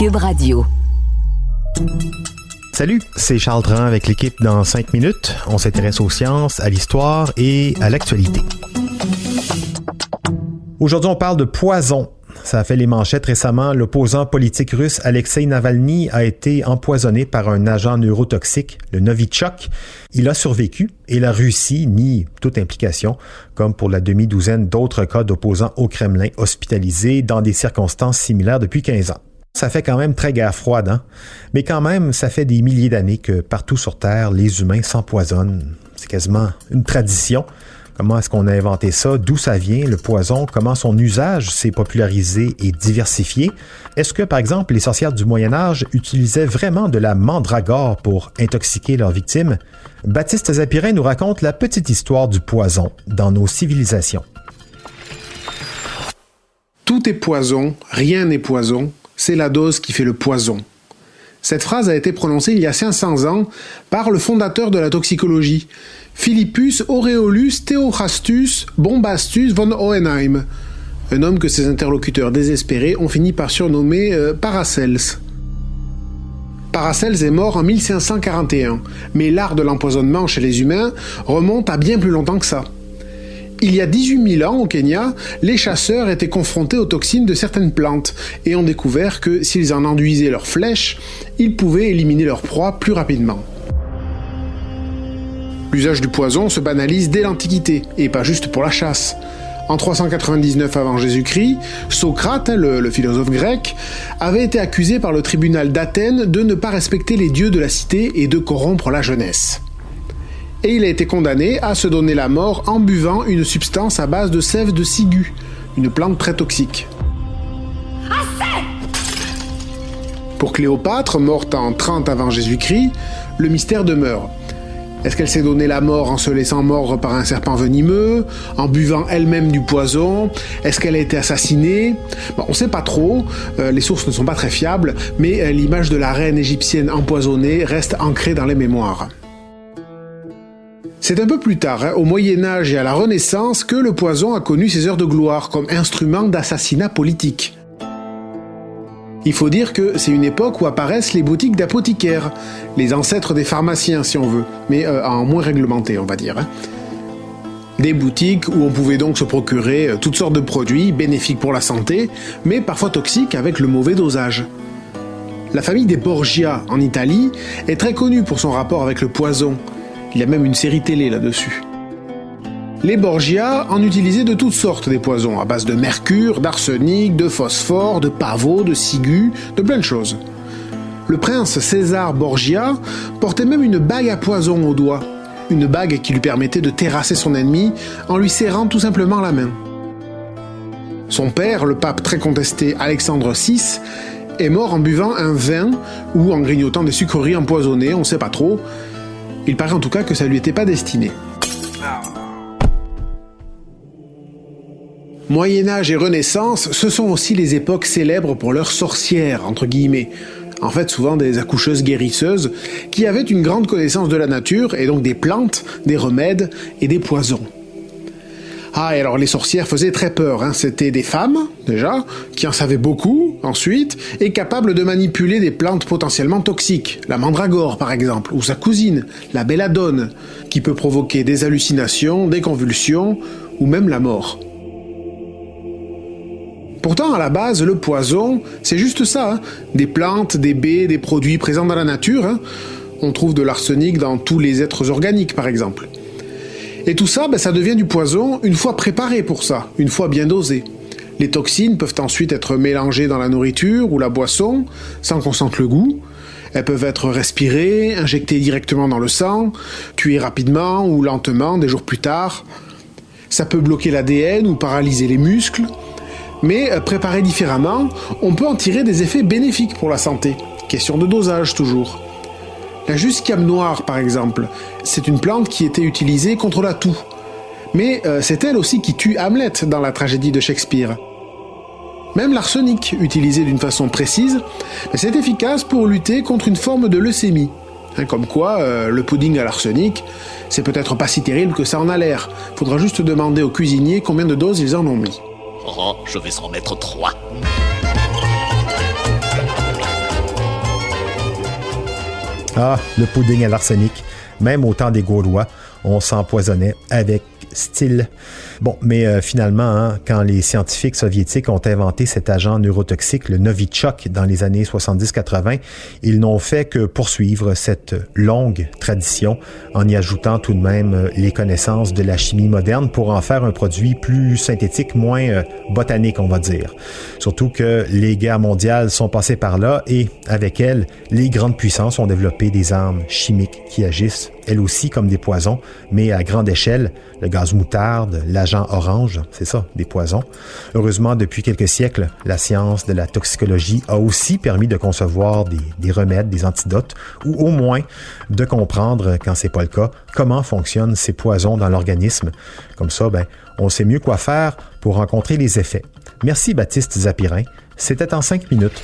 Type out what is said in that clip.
Cube Radio. Salut, c'est Charles Dran avec l'équipe dans 5 minutes. On s'intéresse aux sciences, à l'histoire et à l'actualité. Aujourd'hui, on parle de poison. Ça a fait les manchettes récemment. L'opposant politique russe Alexeï Navalny a été empoisonné par un agent neurotoxique, le Novichok. Il a survécu et la Russie nie toute implication, comme pour la demi-douzaine d'autres cas d'opposants au Kremlin hospitalisés dans des circonstances similaires depuis 15 ans. Ça fait quand même très guerre froide, hein? Mais quand même, ça fait des milliers d'années que partout sur Terre, les humains s'empoisonnent. C'est quasiment une tradition. Comment est-ce qu'on a inventé ça? D'où ça vient, le poison? Comment son usage s'est popularisé et diversifié? Est-ce que, par exemple, les sorcières du Moyen-Âge utilisaient vraiment de la mandragore pour intoxiquer leurs victimes? Baptiste Zapirin nous raconte la petite histoire du poison dans nos civilisations. Tout est poison, rien n'est poison, c'est la dose qui fait le poison. Cette phrase a été prononcée il y a 500 ans par le fondateur de la toxicologie, Philippus Aureolus Theophrastus Bombastus von Hohenheim, un homme que ses interlocuteurs désespérés ont fini par surnommer Paracels. Paracels est mort en 1541, mais l'art de l'empoisonnement chez les humains remonte à bien plus longtemps que ça. Il y a 18 000 ans, au Kenya, les chasseurs étaient confrontés aux toxines de certaines plantes et ont découvert que s'ils en enduisaient leurs flèches, ils pouvaient éliminer leur proie plus rapidement. L'usage du poison se banalise dès l'Antiquité, et pas juste pour la chasse. En 399 avant Jésus-Christ, Socrate, le philosophe grec, avait été accusé par le tribunal d'Athènes de ne pas respecter les dieux de la cité et de corrompre la jeunesse. Et il a été condamné à se donner la mort en buvant une substance à base de sève de ciguë, une plante très toxique. Pour Cléopâtre, morte en 30 avant Jésus-Christ, le mystère demeure. Est-ce qu'elle s'est donné la mort en se laissant mordre par un serpent venimeux, en buvant elle-même du poison? Est-ce qu'elle a été assassinée? On ne sait pas trop, les sources ne sont pas très fiables, mais l'image de la reine égyptienne empoisonnée reste ancrée dans les mémoires. C'est un peu plus tard, au Moyen-Âge et à la Renaissance, que le poison a connu ses heures de gloire comme instrument d'assassinat politique. Il faut dire que c'est une époque où apparaissent les boutiques d'apothicaires, les ancêtres des pharmaciens si on veut, mais en moins réglementé on va dire. Des boutiques où on pouvait donc se procurer toutes sortes de produits bénéfiques pour la santé, mais parfois toxiques avec le mauvais dosage. La famille des Borgia en Italie est très connue pour son rapport avec le poison. Il y a même une série télé là-dessus. Les Borgia en utilisaient de toutes sortes des poisons, à base de mercure, d'arsenic, de phosphore, de pavot, de ciguë, de plein de choses. Le prince César Borgia portait même une bague à poison au doigt, une bague qui lui permettait de terrasser son ennemi en lui serrant tout simplement la main. Son père, le pape très contesté Alexandre VI, est mort en buvant un vin ou en grignotant des sucreries empoisonnées, on ne sait pas trop. Il paraît en tout cas que ça lui était pas destiné. Moyen-Âge et Renaissance, ce sont aussi les époques célèbres pour leurs sorcières, entre guillemets. En fait, souvent des accoucheuses guérisseuses qui avaient une grande connaissance de la nature et donc des plantes, des remèdes et des poisons. Ah, et alors les sorcières faisaient très peur, hein. C'était des femmes, déjà, qui en savaient beaucoup, ensuite, et capables de manipuler des plantes potentiellement toxiques, la mandragore par exemple, ou sa cousine, la belladone, qui peut provoquer des hallucinations, des convulsions, ou même la mort. Pourtant, à la base, le poison, c'est juste ça, hein. Des plantes, des baies, des produits présents dans la nature, hein. On trouve de l'arsenic dans tous les êtres organiques par exemple. Et tout ça, ça devient du poison une fois préparé pour ça, une fois bien dosé. Les toxines peuvent ensuite être mélangées dans la nourriture ou la boisson, sans qu'on sente le goût. Elles peuvent être respirées, injectées directement dans le sang, tuées rapidement ou lentement des jours plus tard. Ça peut bloquer l'ADN ou paralyser les muscles. Mais préparé différemment, on peut en tirer des effets bénéfiques pour la santé. Question de dosage toujours. La jusquiame noire, par exemple, c'est une plante qui était utilisée contre la toux. Mais c'est elle aussi qui tue Hamlet dans la tragédie de Shakespeare. Même l'arsenic, utilisé d'une façon précise, c'est efficace pour lutter contre une forme de leucémie. Comme quoi, le pudding à l'arsenic, c'est peut-être pas si terrible que ça en a l'air. Faudra juste demander aux cuisiniers combien de doses ils en ont mis. Oh, je vais en mettre 3. Ah, le pudding à l'arsenic. Même au temps des Gaulois, on s'empoisonnait avec style. Bon, mais finalement, quand les scientifiques soviétiques ont inventé cet agent neurotoxique, le Novichok, dans les années 70-80, ils n'ont fait que poursuivre cette longue tradition en y ajoutant tout de même les connaissances de la chimie moderne pour en faire un produit plus synthétique, moins botanique, on va dire. Surtout que les guerres mondiales sont passées par là et, avec elles, les grandes puissances ont développé des armes chimiques qui agissent, elles aussi, comme des poisons, mais à grande échelle. Le gaz moutarde, l'agent orange, c'est ça, des poisons. Heureusement, depuis quelques siècles, la science de la toxicologie a aussi permis de concevoir des remèdes, des antidotes, ou au moins de comprendre, quand c'est pas le cas, comment fonctionnent ces poisons dans l'organisme. Comme ça, on sait mieux quoi faire pour rencontrer les effets. Merci Baptiste Zapirin. C'était en 5 minutes.